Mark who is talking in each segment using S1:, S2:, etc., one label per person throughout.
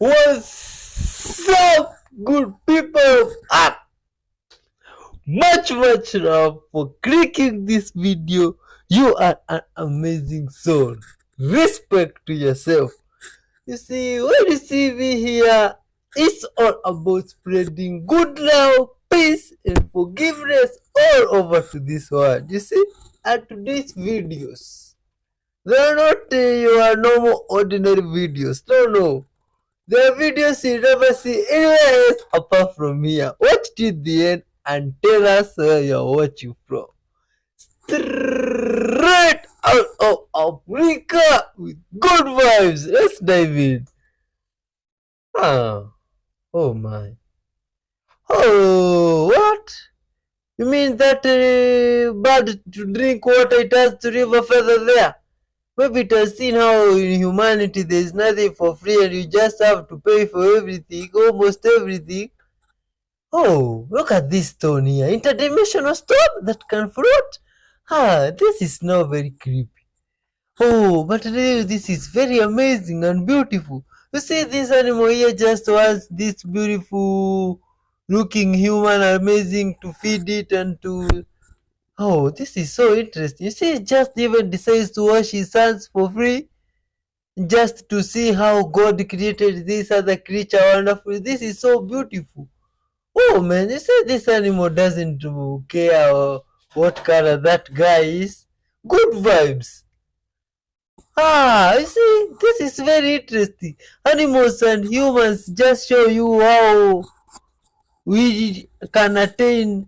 S1: What's up, good people? Much love for clicking this video. You are an amazing soul. Respect to yourself. You see, when you see me here, it's all about spreading good love, peace, and forgiveness all over to this world. You see, and today's videos, they are not your normal ordinary videos. No. There are videos you never see anywhere else apart from here. Watch till the end and tell us where you're watching from. Straight out of Africa with good vibes. Let's dive in. Ah, oh my. Oh, what? You mean that bird to drink water it has to river further there? Maybe it has seen how in humanity there is nothing for free and you just have to pay for everything, almost everything. Oh, look at this stone here. Interdimensional stone that can float. This is now very creepy. Oh, but really this is very amazing and beautiful. You see this animal here just wants this beautiful looking human amazing to feed it and to... Oh, this is so interesting. You see, it just even decides to wash his hands for free just to see how God created this other creature wonderfully. This is so beautiful. Oh man, you say this animal doesn't care what color that guy is. Good vibes. You see, this is very interesting. Animals and humans just show you how we can attain,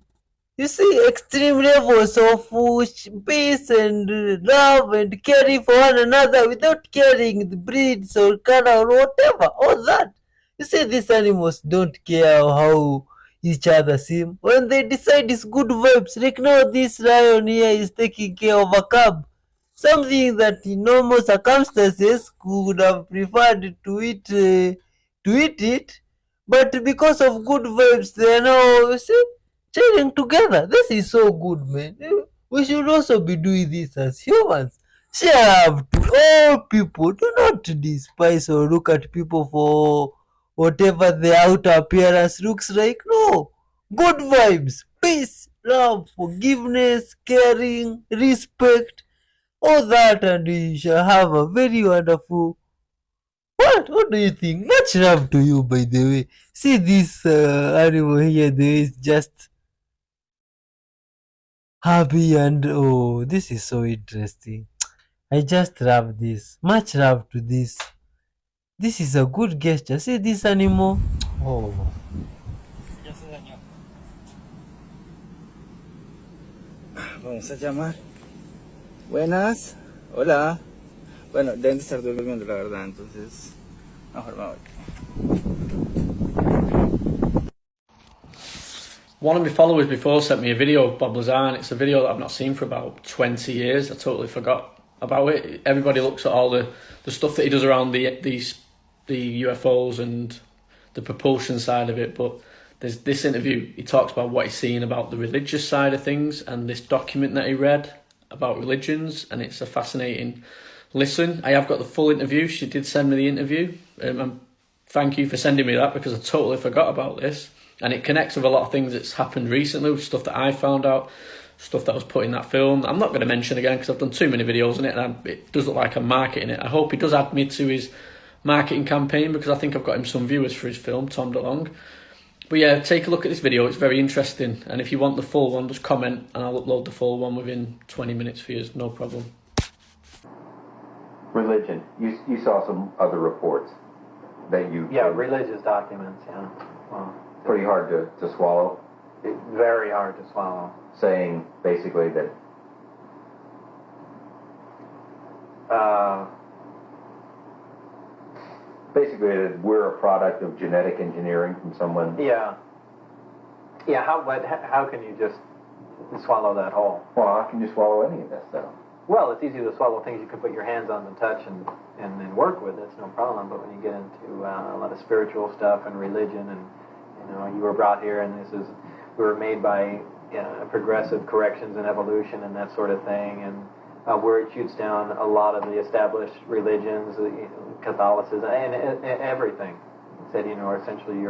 S1: you see, extreme levels of peace and love and caring for one another without caring the breeds or color or whatever. All that. You see, these animals don't care how each other seem. When they decide it's good vibes, like now this lion here is taking care of a cub. Something that in normal circumstances could have preferred to eat it, but because of good vibes, they are now, you see, chilling together. This is so good, man. We should also be doing this as humans. Share love to all people. Do not despise or look at people for whatever their outer appearance looks like. No. Good vibes, peace, love, forgiveness, caring, respect, all that, and we shall have a very wonderful... What do you think? Much love to you, by the way. See this animal here, there is just happy and oh, this is so interesting. I just love this. Much love to this. This is a good gesture. See this animal. Oh,
S2: Vamos a llamar. Buenas. Hola. Bueno, deben de estar durmiendo, la verdad, entonces. Mejor me voy.
S3: One of my followers before sent me a video of Bob Lazar, and it's a video that I've not seen for about 20 years. I totally forgot about it. Everybody looks at all the stuff that he does around the UFOs and the propulsion side of it, but there's this interview, he talks about what he's seeing about the religious side of things and this document that he read about religions, and it's a fascinating listen. I have got the full interview. She did send me the interview, and thank you for sending me that because I totally forgot about this. And it connects with a lot of things that's happened recently, with stuff that I found out, stuff that was put in that film. I'm not going to mention again because I've done too many videos on it, and it does look like I'm marketing it. I hope he does add me to his marketing campaign because I think I've got him some viewers for his film, Tom DeLong. But yeah, take a look at this video. It's very interesting. And if you want the full one, just comment and I'll upload the full one within 20 minutes for you. No problem.
S4: Religion. You saw some other reports that you...
S5: Yeah, religious documents, yeah. Well,
S4: pretty hard to swallow.
S5: very hard to swallow.
S4: Saying basically that that we're a product of genetic engineering from someone.
S5: Yeah. How can you just swallow that whole?
S4: Well, how can you swallow any of this stuff?
S5: Well, it's easy to swallow things you can put your hands on and touch and then work with. It's no problem. But when you get into a lot of spiritual stuff and religion, and you were brought here, and we were made by progressive corrections and evolution and that sort of thing, and where it shoots down a lot of the established religions, Catholicism, and everything. said, you know, essentially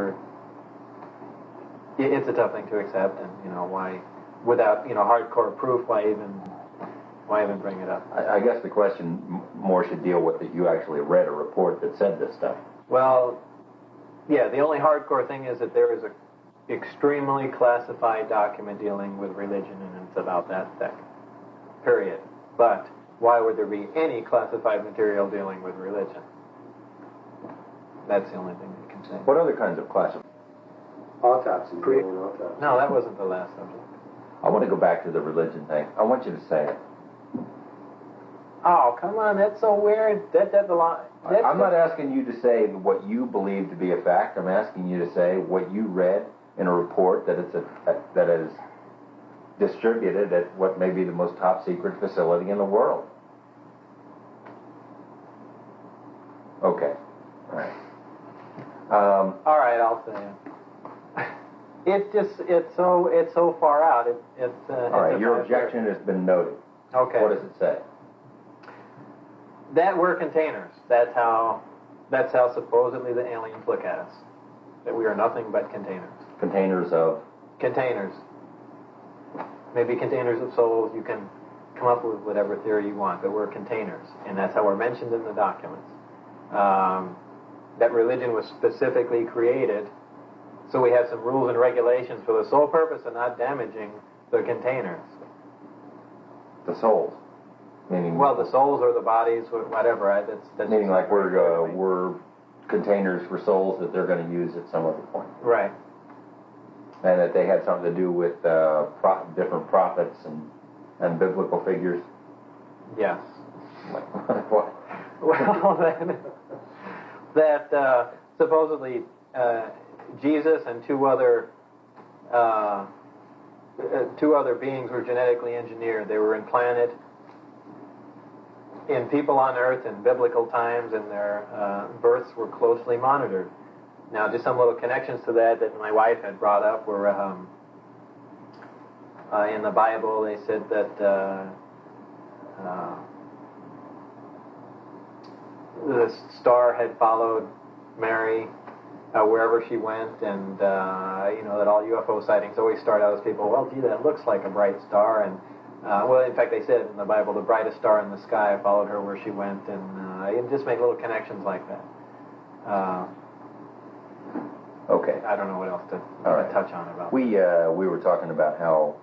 S5: it's a tough thing to accept, and you know, why, without, you know, hardcore proof, why even bring it up?
S4: I guess the question more should deal with that you actually read a report that said this stuff.
S5: Well, yeah, the only hardcore thing is that there is a extremely classified document dealing with religion, and it's about that thick. Period. But why would there be any classified material dealing with religion? That's the only thing they can say.
S4: What other kinds of classified?
S6: Autopsy. Autopsy.
S5: No, that wasn't the last subject.
S4: I want to go back to the religion thing. I want you to say it.
S5: Oh, come on, that's so weird. That's a lot.
S4: I'm not asking you to say what you believe to be a fact. I'm asking you to say what you read in a report that that is distributed at what may be the most top secret facility in the world. Okay. All right.
S5: All right, I'll say it. It's so far out.
S4: All right, your objection has been noted.
S5: Okay.
S4: What does it say?
S5: That we're containers. That's how supposedly the aliens look at us. That we are nothing but containers.
S4: Containers of?
S5: Containers. Maybe containers of souls. You can come up with whatever theory you want, but we're containers, and that's how we're mentioned in the documents. That religion was specifically created, so we have some rules and regulations for the sole purpose of not damaging the containers.
S4: The souls? Meaning?
S5: Well, the souls or the bodies, whatever. That's
S4: meaning like we're containers for souls that they're going to use at some other point.
S5: Right.
S4: And that they had something to do with different prophets and biblical figures.
S5: Yes.
S4: Like what?
S5: Well, that supposedly Jesus and two other beings were genetically engineered. They were implanted in people on Earth in biblical times, and their births were closely monitored. Now, just some little connections to that my wife had brought up were in the Bible. They said that the star had followed Mary wherever she went, and you know, that all UFO sightings always start out as people, well, gee, that looks like a bright star, and well, in fact, they said in the Bible, the brightest star in the sky followed her where she went, and just make little connections like that.
S4: Okay.
S5: I don't know what else to touch on about.
S4: We were talking about how.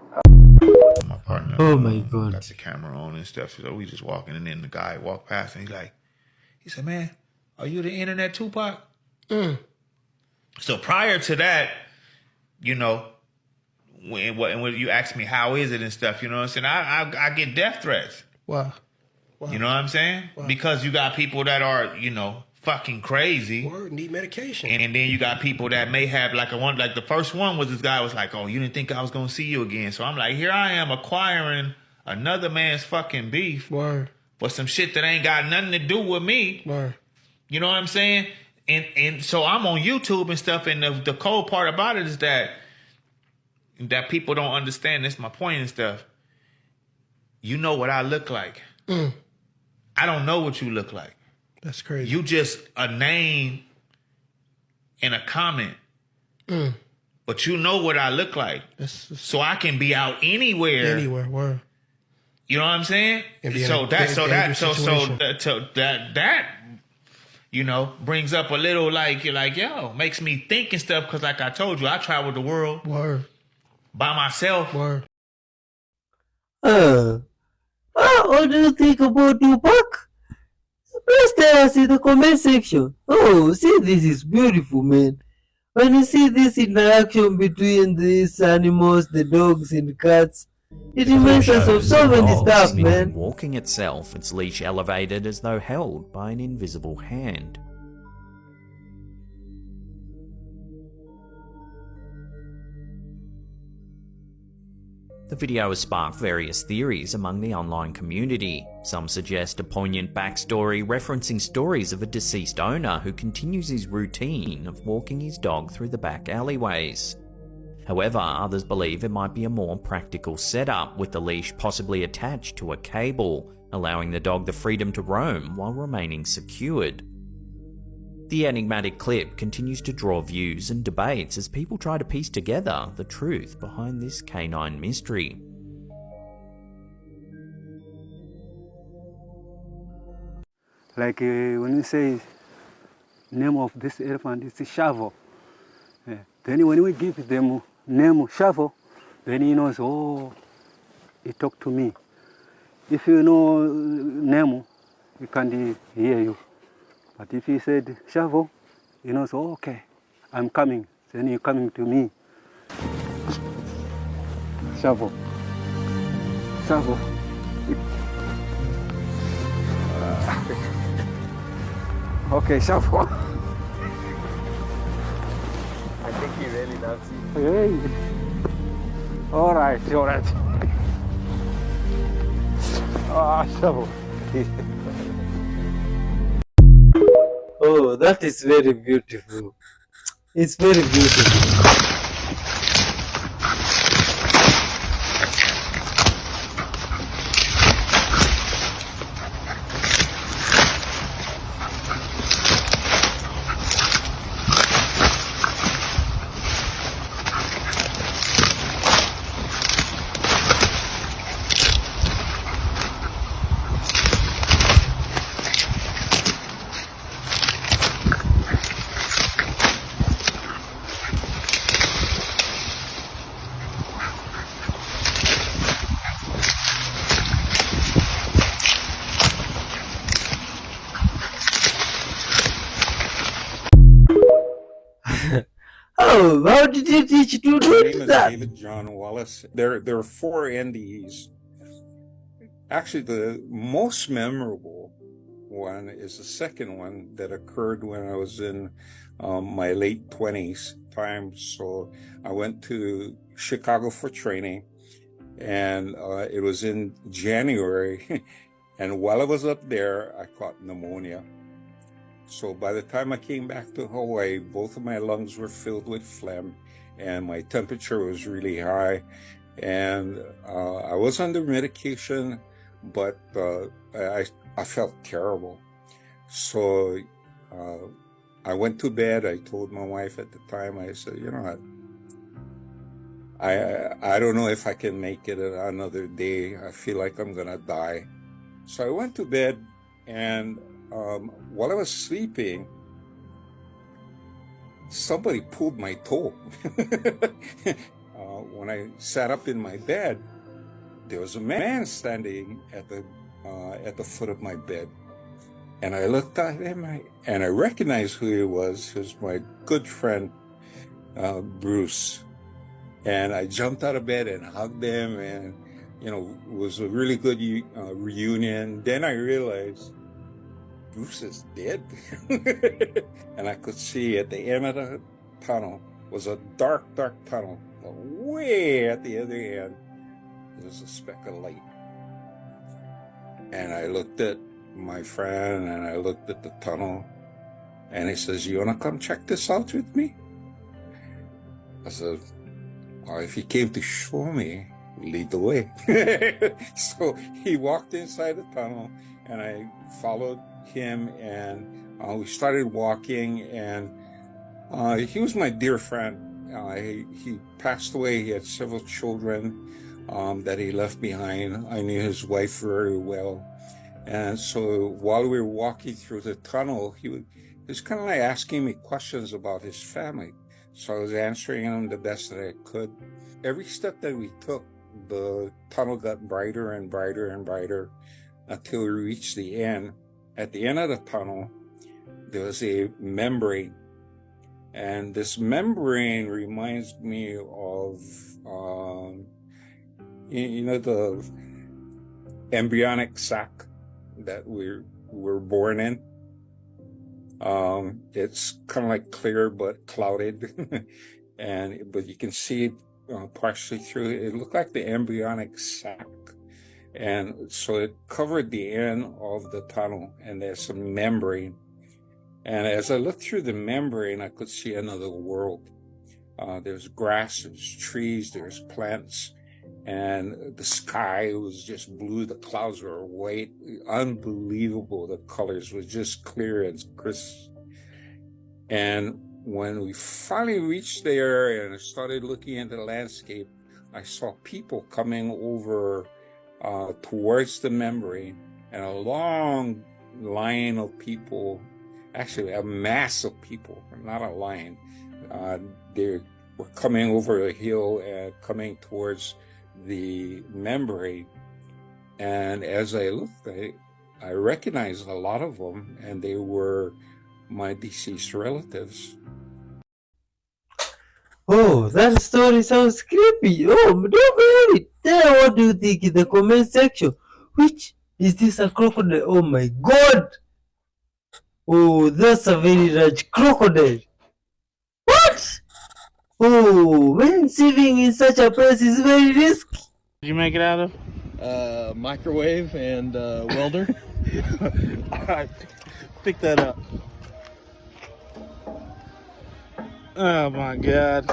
S2: My partner.
S1: Oh my God.
S2: Got the camera on and stuff. So we just walking, and then the guy walked past, and he said, "Man, are you the internet Tupac?" So prior to that, you know, when you ask me how is it and stuff, you know what I'm saying, I get death threats.
S6: Wow.
S2: You know what I'm saying? Wow. Because you got people that are, you know, fucking crazy.
S6: Or need medication.
S2: And then you got people that may have like the first one was this guy was like, oh, you didn't think I was gonna see you again. So I'm like, here I am acquiring another man's fucking beef.
S6: Word.
S2: For some shit that ain't got nothing to do with me.
S6: Word.
S2: You know what I'm saying? And so I'm on YouTube and stuff, and the cold part about it is that people don't understand. That's my point and stuff. You know what I look like. I don't know what you look like.
S6: That's crazy.
S2: You just a name and a comment. But you know what I look like. So I can be out anywhere.
S6: Anywhere, word. You
S2: know what I'm saying? So that you know, brings up a little like, you're like, yo, makes me think and stuff, because like I told you, I traveled the world.
S6: Word.
S2: By myself.
S6: Word.
S1: What do you think about Tupac? Please tell us in the comment section. Oh, see, this is beautiful, man. When you see this interaction between these animals, the dogs and the cats, it reminds us of so many stuff, man.
S7: Walking itself, its leash elevated as though held by an invisible hand. The video has sparked various theories among the online community. Some suggest a poignant backstory referencing stories of a deceased owner who continues his routine of walking his dog through the back alleyways. However, others believe it might be a more practical setup, with the leash possibly attached to a cable, allowing the dog the freedom to roam while remaining secured. The enigmatic clip continues to draw views and debates as people try to piece together the truth behind this canine mystery.
S8: Like when you say name of this elephant is Shavo, then when we give them name Shavo, then he knows, oh, he talked to me. If you know name, he can't hear you. But if he said Shavo, he knows, oh, okay, I'm coming. Then you're coming to me. Shavo. Shavo. Okay, Shavo.
S6: I think he really loves you.
S8: Hey. All right, all right. Ah, Shavo.
S1: Oh, that is very beautiful. It's very beautiful. Oh, how did you teach you to
S9: My
S1: do
S9: name is
S1: that?
S9: David John Wallace. There are 4 NDEs. Actually, the most memorable one is the second one that occurred when I was in my late 20s time. So I went to Chicago for training, and it was in January. And while I was up there, I caught pneumonia. So by the time I came back to Hawaii, both of my lungs were filled with phlegm, and my temperature was really high. And I was under medication, but I felt terrible. So I went to bed. I told my wife at the time, I said, you know what? I don't know if I can make it another day. I feel like I'm gonna die. So I went to bed, and while I was sleeping, somebody pulled my toe. When I sat up in my bed, there was a man standing at the foot of my bed, and I looked at him, and I recognized who he was. He was my good friend, Bruce. And I jumped out of bed and hugged him, and it was a really good reunion. Then I realized Bruce is dead. And I could see at the end of the tunnel was a dark, dark tunnel. But way at the other end, there was a speck of light. And I looked at my friend, and I looked at the tunnel, and he says, "You want to come check this out with me?" I said, if he came to show me, lead the way. So he walked inside the tunnel, and I followed him, and we started walking, and he was my dear friend. He passed away. He had several children that he left behind. I knew his wife very well. And so while we were walking through the tunnel, he was kind of like asking me questions about his family. So I was answering him the best that I could. Every step that we took, the tunnel got brighter and brighter and brighter until we reached the end. At the end of the tunnel, there was a membrane. And this membrane reminds me of, the embryonic sac that we're born in. It's kind of like clear but clouded, but you can see it partially through. It looked like the embryonic sac, and so it covered the end of the tunnel, and there's some membrane. And as I looked through the membrane, I could see another world. There's grass, there's trees, there's plants, and the sky was just blue. The clouds were white, unbelievable. The colors were just clear and crisp. And when we finally reached there and started looking at the landscape, I saw people coming over towards the membrane, and a long line of people, actually a mass of people, not a line. They were coming over a hill and coming towards the membrane. And as I looked, I recognized a lot of them, and they were my deceased relatives.
S1: Oh, that story sounds creepy. Oh, don't believe it. Tell me what do you think in the comment section. Which is this a crocodile? Oh my god. Oh, that's a very large crocodile. What? Oh, man, living in such a place is very risky.
S10: Did you make it out of?
S6: Microwave and welder.
S10: Alright, pick that up. Oh my god.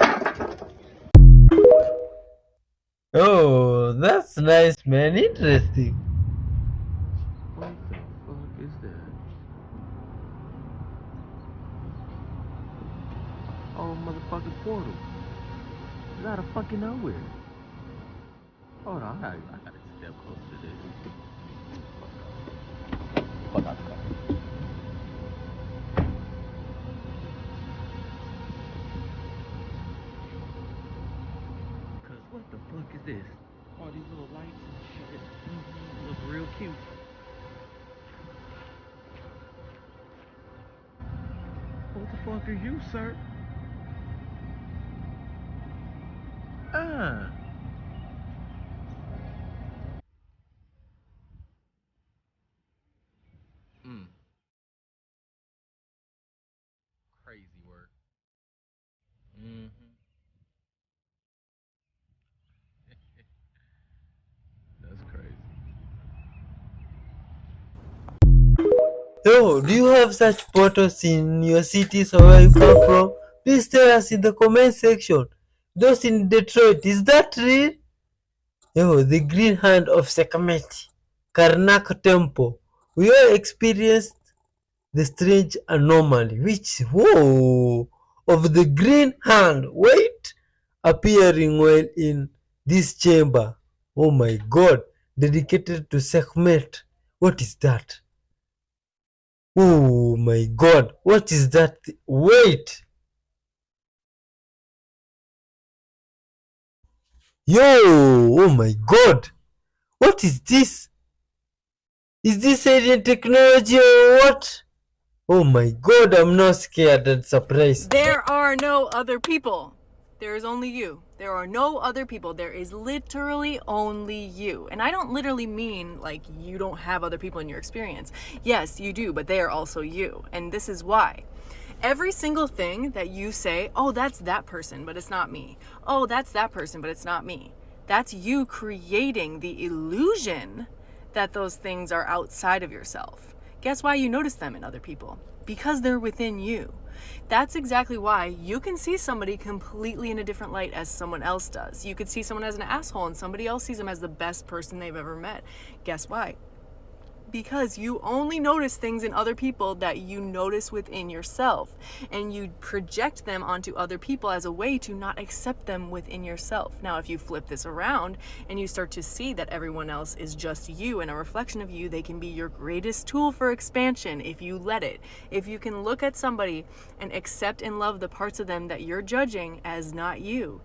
S1: Oh, that's nice, man. Interesting.
S10: What the fuck is that? Oh, motherfucking portal. It's out of fucking nowhere. Hold on, I gotta step closer to this. Fuck out the car. Cause what the fuck is this? All these little lights and shit. Look real cute. What the fuck are you, sir? Ah. Crazy work. That's crazy.
S1: Yo, do you have such photos in your cities or where you come from? Please tell us in the comment section. Those in Detroit, is that real? Yo, the green hand of Sekhmet, Karnak Temple. We all experienced the strange anomaly, which, whoa, of the green hand, wait, appearing while in this chamber. Oh my god, dedicated to Sekhmet. What is that? Oh my god, what is that? Wait! Yo! Oh my god! What is this? Is this alien technology or what? Oh my god, I'm not scared and surprised.
S11: There are no other people. There is only you. There are no other people. There is literally only you. And I don't literally mean like you don't have other people in your experience. Yes, you do, but they are also you. And this is why. Every single thing that you say, oh, that's that person, but it's not me. Oh, that's that person, but it's not me. That's you creating the illusion that those things are outside of yourself. Guess why you notice them in other people? Because they're within you. That's exactly why you can see somebody completely in a different light as someone else does. You could see someone as an asshole and somebody else sees them as the best person they've ever met. Guess why? Because you only notice things in other people that you notice within yourself, and you project them onto other people as a way to not accept them within yourself. Now, if you flip this around and you start to see that everyone else is just you and a reflection of you, they can be your greatest tool for expansion if you let it. If you can look at somebody and accept and love the parts of them that you're judging as not you,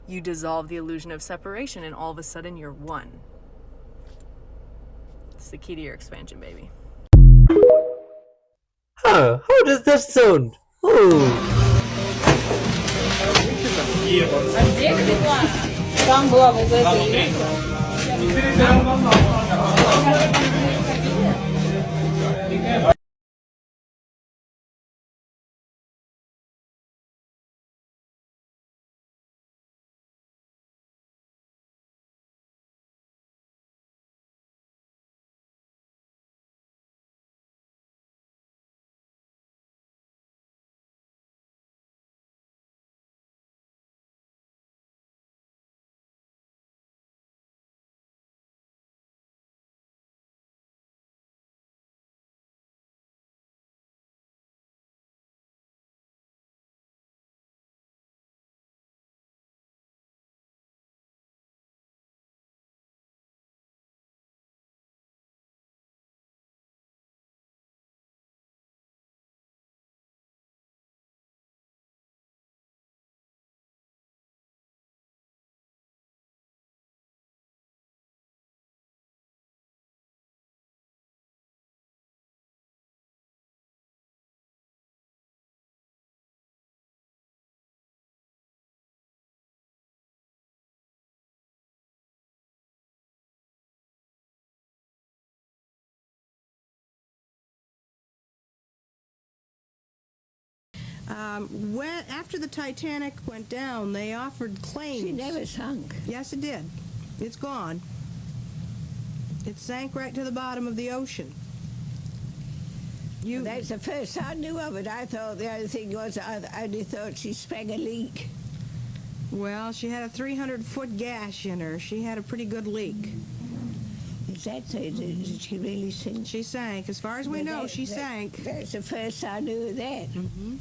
S11: you dissolve the illusion of separation, and all of a sudden you're one. It's the key to your expansion, baby.
S1: Huh, how does that sound? Oh.
S12: After the Titanic went down, they offered claims.
S13: She never sunk.
S12: Yes, it did. It's gone. It sank right to the bottom of the ocean.
S13: That's the first I knew of it. I thought the other thing was I only thought she sprang a leak.
S12: Well, she had a 300-foot gash in her. She had a pretty good leak.
S13: Is that so? Did she really sink?
S12: She sank. As far as we know, she sank.
S13: That's the first I knew of that.
S12: Mm-hmm.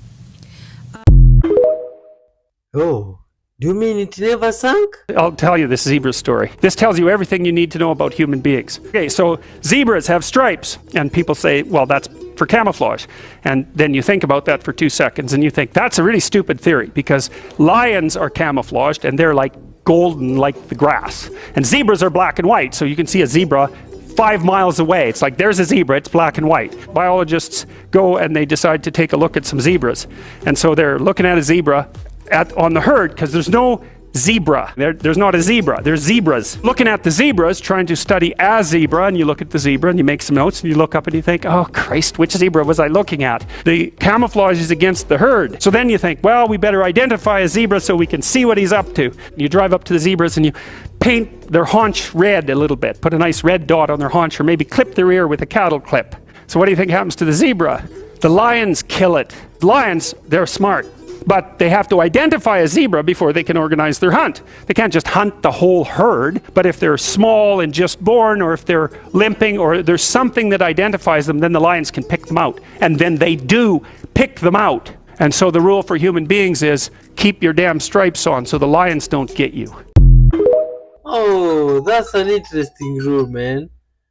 S1: Oh, do you mean it never sank?
S14: I'll tell you this zebra story. This tells you everything you need to know about human beings. Okay, so zebras have stripes, and people say, well, that's for camouflage. And then you think about that for 2 seconds, and you think, that's a really stupid theory, because lions are camouflaged, and they're like golden like the grass. And zebras are black and white, so you can see a zebra 5 miles away. It's like, there's a zebra, it's black and white. Biologists go and they decide to take a look at some zebras. And so they're looking at a zebra on the herd, because there's no zebra. There's not a zebra, there's zebras. Looking at the zebras, trying to study a zebra, and you look at the zebra and you make some notes and you look up and you think, oh Christ, which zebra was I looking at? The camouflage is against the herd. So then you think, well, we better identify a zebra so we can see what he's up to. You drive up to the zebras and you paint their haunch red a little bit, put a nice red dot on their haunch, or maybe clip their ear with a cattle clip. So what do you think happens to the zebra? The lions kill it. Lions, they're smart, but they have to identify a zebra before they can organize their hunt. They can't just hunt the whole herd, but if they're small and just born, or if they're limping, or there's something that identifies them, then the lions can pick them out. And then they do pick them out. And so the rule for human beings is, keep your damn stripes on so the lions don't get you.
S1: Oh, that's an interesting rule, man.